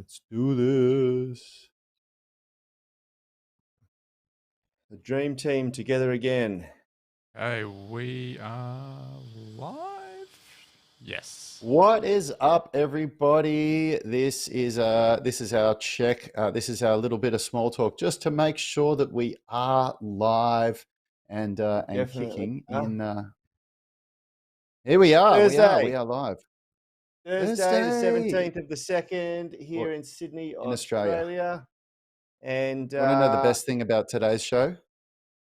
Let's do this. The dream team together again. Hey, we are live? Yes. What is up, everybody? This is our check. This is our little bit of small talk, just to make sure that we are live and Definitely. kicking in. Here we are. Thursday. We are live. Thursday, the 17th of the 2nd, here Well, in Sydney, in Australia. Australia. And You want to know the best thing about today's show?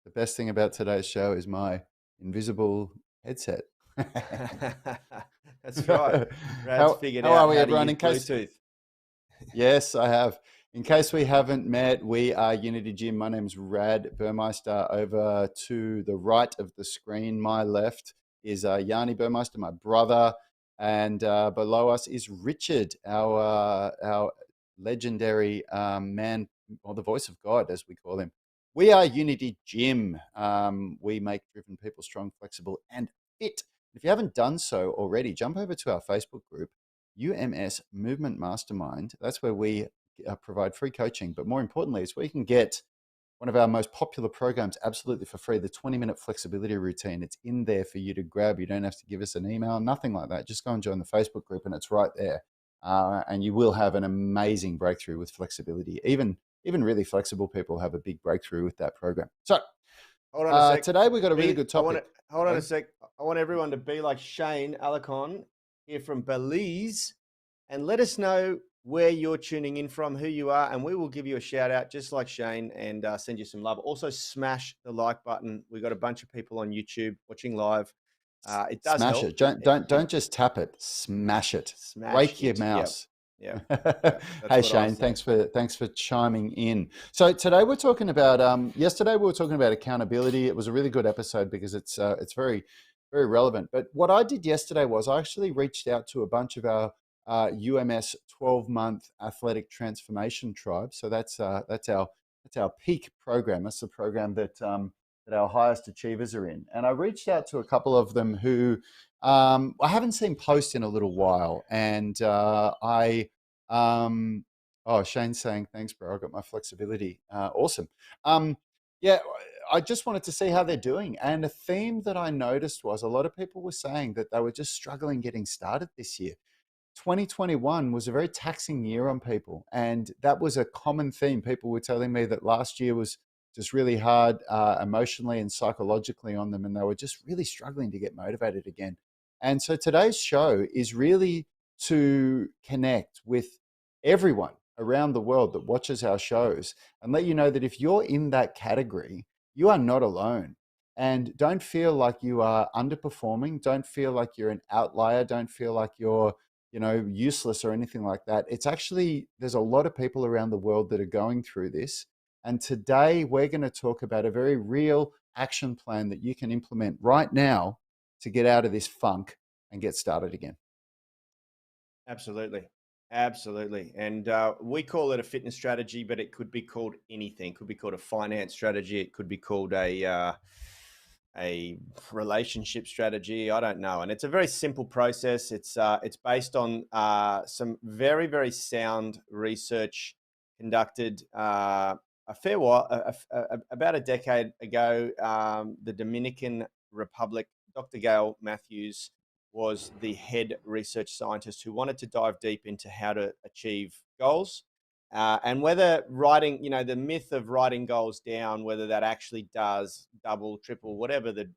The best thing about today's show is my invisible headset. That's right. Brad's figured how out are we, how everyone? to use Bluetooth. Yes, I have. In case we haven't met, we are Unity Gym. My name's Rad Burmeister. Over to the right of the screen, my left, is Yanni Burmeister, my brother. And below us is Richard, our legendary man, or the voice of God, as we call him. We are Unity Gym. We make driven people strong, flexible, and fit. If you haven't done so already, jump over to our Facebook group, UMS Movement Mastermind. That's where we provide free coaching, but more importantly, it's where you can get one of our most popular programs absolutely for free, the 20-minute flexibility routine. It's in there for you to grab. You don't have to give us an email, nothing like that. Just go and join the Facebook group and it's right there. And you will have an amazing breakthrough with flexibility. Even really flexible people have a big breakthrough with that program. So Hold on a sec. Today we've got a really good topic. Hold on a sec. I want everyone to be like Shane Alacon here from Belize and let us know where you're tuning in from, who you are, and we will give you a shout out just like Shane and send you some love. Also, smash the like button. We've got a bunch of people on YouTube watching live. It does smash help. it. Don't just tap it. Smash it. Break your mouse. Yeah. Hey Shane, thanks for chiming in. So today we're talking about. Yesterday we were talking about accountability. It was a really good episode because it's very very relevant. But what I did yesterday was I actually reached out to a bunch of our UMS 12-month athletic transformation tribe. So that's our peak program. That's the program that our highest achievers are in. And I reached out to a couple of them who I haven't seen post in a little while. And Shane's saying, thanks, bro. I got my flexibility. Awesome. Yeah, I just wanted to see how they're doing. And a theme that I noticed was a lot of people were saying that they were just struggling getting started this year. 2021 was a very taxing year on people. And that was a common theme. People were telling me that last year was just really hard emotionally and psychologically on them. And they were just really struggling to get motivated again. And so today's show is really to connect with everyone around the world that watches our shows and let you know that if you're in that category, you are not alone. And don't feel like you are underperforming. Don't feel like you're an outlier. Don't feel like you're useless or anything like that. It's actually, there's a lot of people around the world that are going through this. And today we're going to talk about a very real action plan that you can implement right now to get out of this funk and get started again. Absolutely. And we call it a fitness strategy, but it could be called anything. It could be called a finance strategy. It could be called a relationship strategy. I don't know. And it's a very simple process. It's based on some very, very sound research conducted a fair while, about a decade ago. The Dominican Republic, Dr. Gail Matthews was the head research scientist who wanted to dive deep into how to achieve goals. And whether writing, the myth of writing goals down, whether that actually does double, triple, whatever the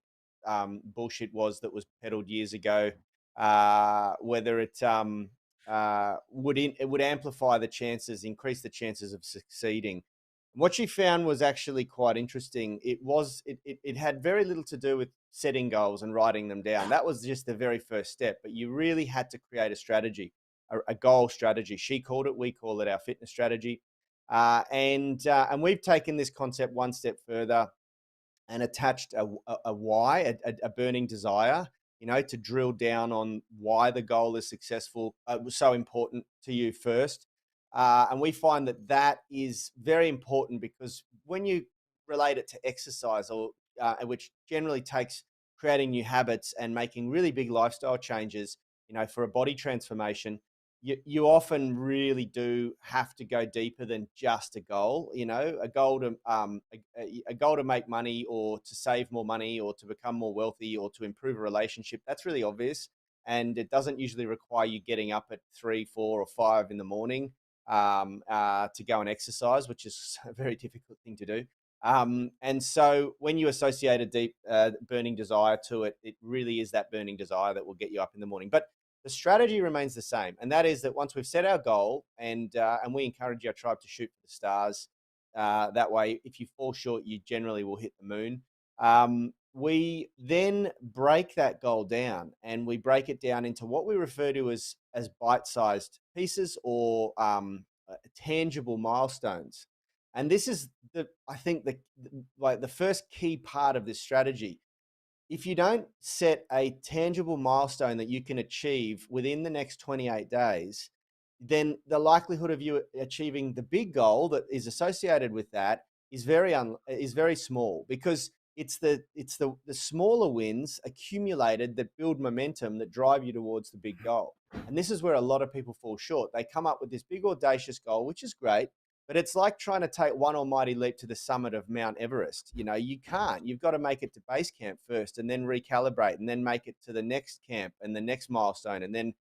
bullshit was that was peddled years ago, whether it would amplify the chances, increase the chances of succeeding. What she found was actually quite interesting. It had very little to do with setting goals and writing them down. That was just the very first step, but you really had to create a strategy, a goal strategy. She called it, we call it our fitness strategy. And we've taken this concept one step further and attached a why, a burning desire, to drill down on why the goal is successful, was so important to you first. And we find that is very important because when you relate it to exercise, or which generally takes creating new habits and making really big lifestyle changes, for a body transformation, you often really do have to go deeper than just a goal. A goal to a goal to make money, or to save more money, or to become more wealthy, or to improve a relationship. That's really obvious, and it doesn't usually require you getting up at 3, 4, or 5 in the morning to go and exercise, which is a very difficult thing to do. And so when you associate a deep burning desire to it, it really is that burning desire that will get you up in the morning. But the strategy remains the same, and that is that once we've set our goal, and we encourage our tribe to shoot for the stars. That way, if you fall short, you generally will hit the moon. We then break that goal down, and we break it down into what we refer to as bite-sized pieces, or tangible milestones. And this is I think the first key part of this strategy. If you don't set a tangible milestone that you can achieve within the next 28 days, then the likelihood of you achieving the big goal that is associated with that is very small, because it's the smaller wins accumulated that build momentum, that drive you towards the big goal. And this is where a lot of people fall short. They come up with this big audacious goal, which is great, but it's like trying to take one almighty leap to the summit of Mount Everest. You can't. You've got to make it to base camp first, and then recalibrate, and then make it to the next camp and the next milestone, and then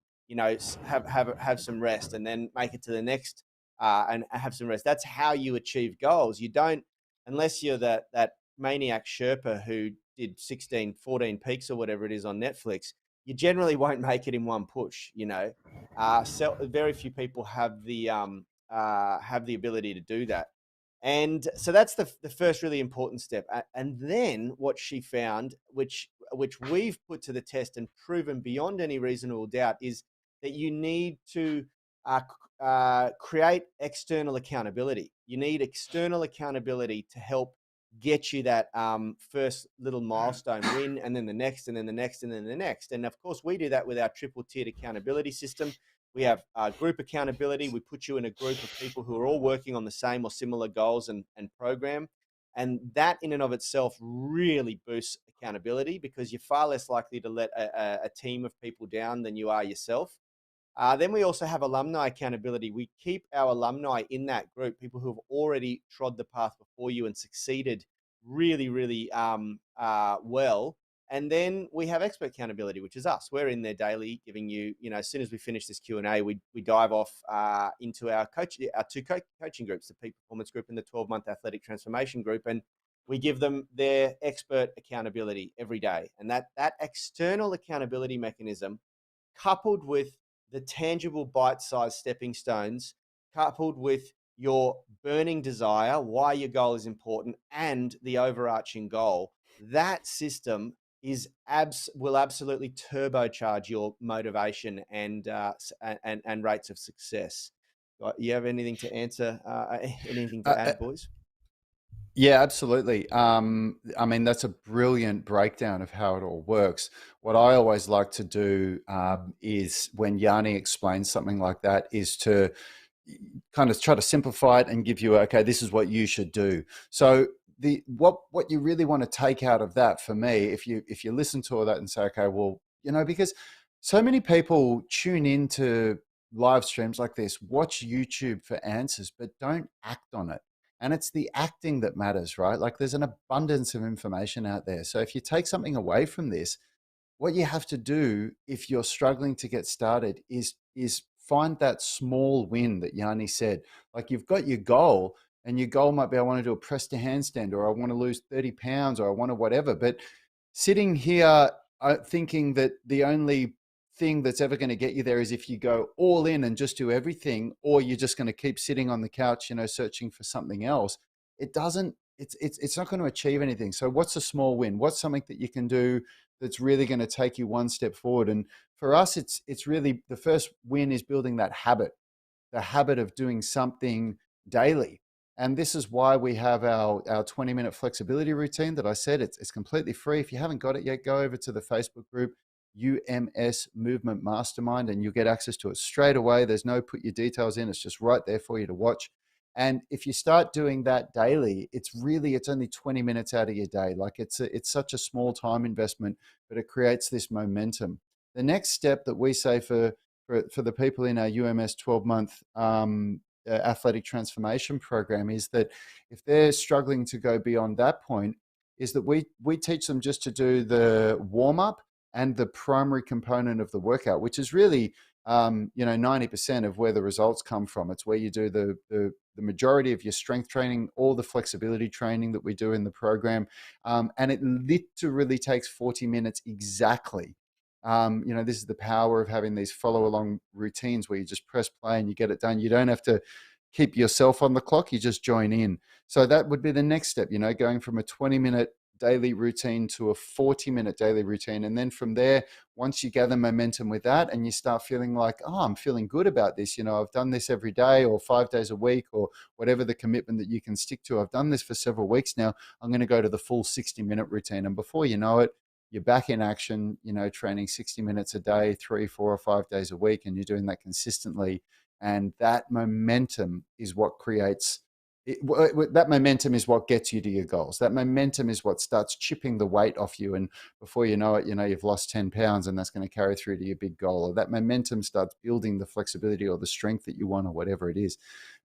have some rest, and then make it to the next and have some rest. That's how you achieve goals. You don't, unless you're that maniac Sherpa who did 16, 14 peaks or whatever it is on Netflix. You generally won't make it in one push. So very few people have the ability to do that. And so that's the first really important step. And then what she found, which we've put to the test and proven beyond any reasonable doubt, is that you need to create external accountability. You need external accountability to help get you that first little milestone win, and then the next, and then the next, and then the next. And of course, we do that with our triple tiered accountability system. We have group accountability. We put you in a group of people who are all working on the same or similar goals and program. And that in and of itself really boosts accountability, because you're far less likely to let a team of people down than you are yourself. Then we also have alumni accountability. We keep our alumni in that group, people who have already trod the path before you and succeeded really, really well. And then we have expert accountability, which is us. We're in there daily, giving you, as soon as we finish this Q&A, we dive off into our two coaching groups, the Peak Performance Group and the 12-month Athletic Transformation Group, and we give them their expert accountability every day. And that external accountability mechanism, coupled with the tangible bite-sized stepping stones, coupled with your burning desire, why your goal is important, and the overarching goal, that system will absolutely turbocharge your motivation and rates of success. You have anything to answer? Anything to add, boys? Yeah, absolutely. I mean, that's a brilliant breakdown of how it all works. What I always like to do is, when Yanni explains something like that, is to kind of try to simplify it and give you, okay, this is what you should do. So what you really want to take out of that, for me, if you listen to all that and say, okay, well, because so many people tune into live streams like this, watch YouTube for answers, but don't act on it. And it's the acting that matters, right? Like, there's an abundance of information out there. So if you take something away from this, what you have to do if you're struggling to get started is find that small win that Yanni said. Like, you've got your goal, and your goal might be, I want to do a press to handstand, or I want to lose 30 pounds, or I want to whatever. But sitting here thinking that the only thing that's ever going to get you there is if you go all in and just do everything, or you're just going to keep sitting on the couch, searching for something else, it's not going to achieve anything. So what's a small win? What's something that you can do that's really going to take you one step forward? And for us, it's really, the first win is building that habit, the habit of doing something daily. And this is why we have our 20-minute flexibility routine that I said. It's completely free. If you haven't got it yet, go over to the Facebook group, UMS Movement Mastermind, and you'll get access to it straight away. There's no put your details in. It's just right there for you to watch. And if you start doing that daily, it's only 20 minutes out of your day. Like, it's such a small time investment, but it creates this momentum. The next step that we say for for the people in our UMS 12-month athletic transformation program is that if they're struggling to go beyond that point, is that we teach them just to do the warm up and the primary component of the workout, which is really 90% of where the results come from. It's where you do the majority of your strength training, all the flexibility training that we do in the program, and it literally takes 40 minutes exactly. This is the power of having these follow along routines where you just press play and you get it done. You don't have to keep yourself on the clock, you just join in. So that would be the next step, going from a 20-minute daily routine to a 40-minute daily routine. And then from there, once you gather momentum with that and you start feeling like, oh, I'm feeling good about this, I've done this every day or 5 days a week or whatever the commitment that you can stick to. I've done this for several weeks now. I'm going to go to the full 60-minute routine. And before you know it, you're back in action, training 60 minutes a day, 3, 4, or 5 days a week, and you're doing that consistently. And that momentum is what creates that momentum is what gets you to your goals. That momentum is what starts chipping the weight off you. And before you know it, you've lost 10 pounds and that's going to carry through to your big goal. Or that momentum starts building the flexibility or the strength that you want or whatever it is.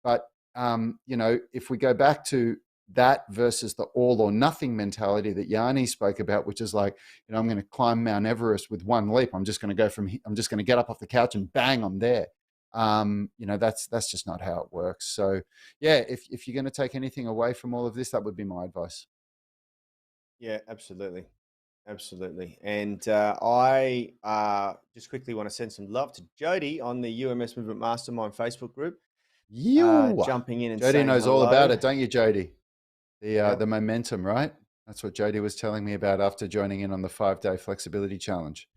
But, if we go back to that versus the all or nothing mentality that Yanni spoke about, which is like, I'm going to climb Mount Everest with one leap. I'm just going to get up off the couch and bang, I'm there. That's just not how it works. So yeah, if you're going to take anything away from all of this, that would be my advice. Yeah, absolutely. Absolutely. And I just quickly want to send some love to Jody on the UMS Movement Mastermind Facebook group. You Jumping in and Jody saying knows all hello. about it, don't you, Jody? Yep. The momentum, right? That's what Jody was telling me about after joining in on the 5-day flexibility challenge.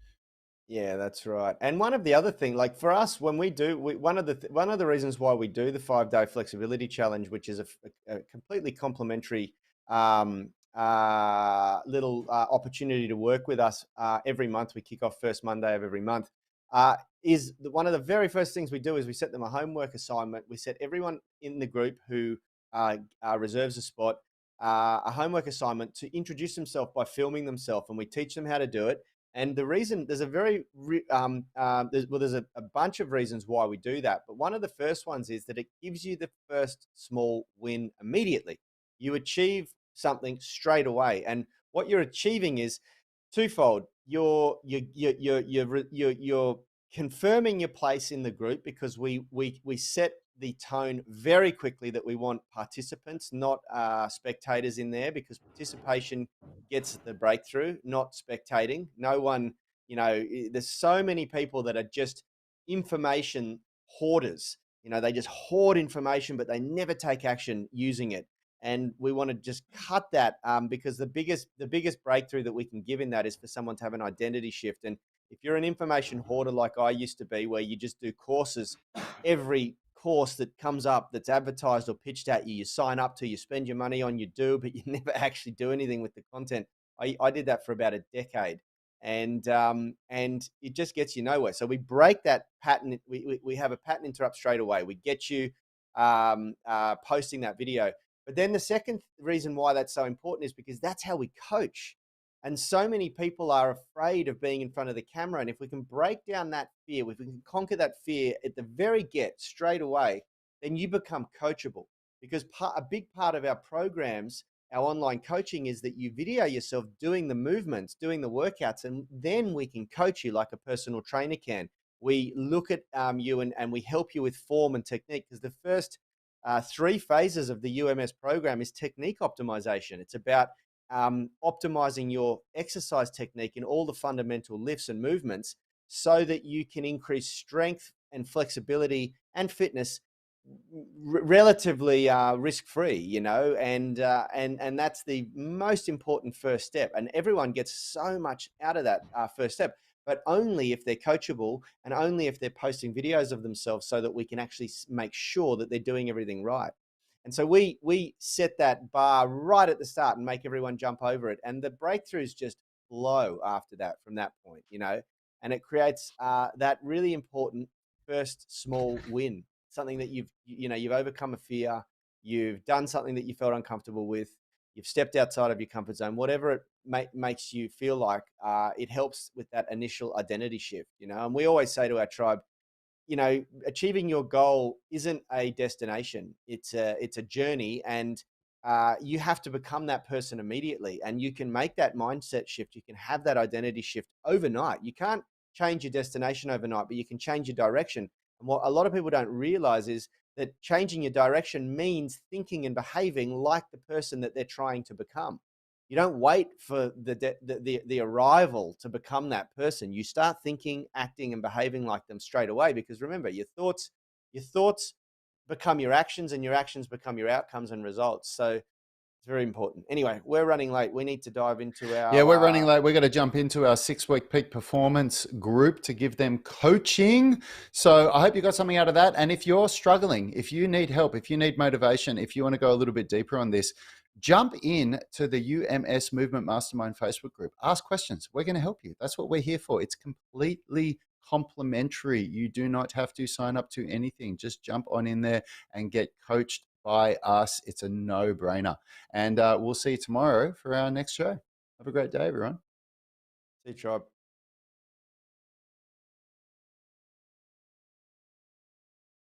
Yeah, that's right. And one of the other thing, like for us, when one of the reasons why we do the 5-day flexibility challenge, which is a completely complimentary little opportunity to work with us every month. We kick off first Monday of every month. One of the very first things we do is we set them a homework assignment. We set everyone in the group who reserves a spot a homework assignment to introduce themselves by filming themselves, and we teach them how to do it. And the reason there's there's a bunch of reasons why we do that. But one of the first ones is that it gives you the first small win immediately. You achieve something straight away. And what you're achieving is twofold. You're confirming your place in the group because we set the tone very quickly that we want participants, not spectators in there, because participation gets the breakthrough, not spectating. No one, there's so many people that are just information hoarders. They just hoard information, but they never take action using it. And we want to just cut that because the biggest breakthrough that we can give in that is for someone to have an identity shift. And if you're an information hoarder like I used to be, where you just do courses, every course that comes up that's advertised or pitched at you, you sign up to, you spend your money on, you do, but you never actually do anything with the content. I did that for about a decade, and it just gets you nowhere. So we break that pattern. We have a pattern interrupt straight away. We get you posting that video. But then the second reason why that's so important is because that's how we coach. And so many people are afraid of being in front of the camera. And if we can break down that fear, if we can conquer that fear at the very straight away, then you become coachable. Because a big part of our programs, our online coaching, is that you video yourself doing the movements, doing the workouts, and then we can coach you like a personal trainer can. We look at you and we help you with form and technique, because the first 3 phases of the UMS program is technique optimization. It's about optimizing your exercise technique in all the fundamental lifts and movements so that you can increase strength and flexibility and fitness relatively risk-free, and that's the most important first step. And everyone gets so much out of that first step, but only if they're coachable and only if they're posting videos of themselves so that we can actually make sure that they're doing everything right. And so we set that bar right at the start and make everyone jump over it. And the breakthroughs just flow after that from that point, and it creates that really important first small win, something that you've overcome a fear, you've done something that you felt uncomfortable with, you've stepped outside of your comfort zone, whatever it makes you feel like, it helps with that initial identity shift, and we always say to our tribe, achieving your goal isn't a destination. It's a journey, and you have to become that person immediately. And you can make that mindset shift. You can have that identity shift overnight. You can't change your destination overnight, but you can change your direction. And what a lot of people don't realize is that changing your direction means thinking and behaving like the person that they're trying to become. You don't wait for the arrival to become that person. You start thinking, acting, and behaving like them straight away. Because remember, your thoughts become your actions, and your actions become your outcomes and results. So it's very important. Anyway, we're running late. We need to dive into Yeah, we're running our. late. We're going to jump into our 6-week peak performance group to give them coaching. So I hope you got something out of that. And if you're struggling, if you need help, if you need motivation, if you want to go a little bit deeper on this, jump in to the UMS Movement Mastermind Facebook group. Ask questions. We're going to help you. That's what we're here for. It's completely complimentary. You do not have to sign up to anything. Just jump on in there and get coached by us. It's a no-brainer. And we'll see you tomorrow for our next show. Have a great day, everyone. See you, tribe.